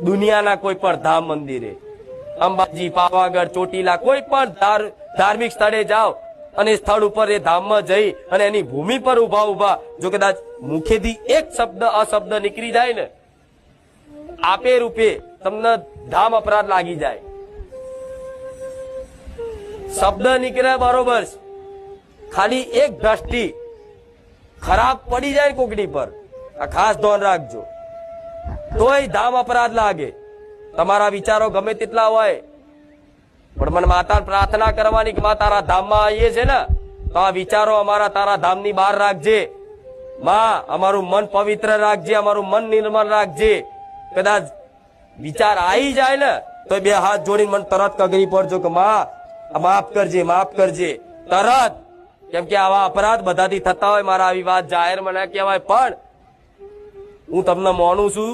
દુનિયાના કોઈ પણ ધામ મંદિરે, અંબાજી, પાવાગઢ, ચોટીલા, કોઈ પણ ધાર્મિક સ્થળે જાઓ અને સ્થળ ઉપર એ ધામમાં જઈ અને એની ભૂમિ પર ઉભા જો કદાચ મુખેથી એક શબ્દ અશબ્દ નીકળી જાય ને, આપે રૂપે તમને ધામ અપરાધ લાગી જાય. શબ્દ નીકળે બરોબર, ખાલી એક દ્રષ્ટિ ખરાબ પડી જાય કોકડી પર, આ ખાસ ધ્યાન રાખજો, તોય ધામ અપરાધ લાગે. તમારા વિચારો ગમે તેટલા હોય, પણ મને માતા પ્રાર્થના કરવાની કે માં તારા ધામમાં આવીએ છે ને, તો આ વિચારો અમારા તારા ધામની બહાર રાખજે. માં અમારું મન પવિત્ર રાખજે, અમારું મન નિર્મળ રાખજે. કદાચ વિચાર આવી જાય ને તો બે હાથ જોડીને મને તરત કગરી પડજો કે માં માફ કરજે, માફ કરજે, તરત. કેમ કે આવા અપરાધ બધાથી થતા હોય. મારા આવી વાત જાહેરમાં ના કહેવાય, પણ હું તમને માનું છું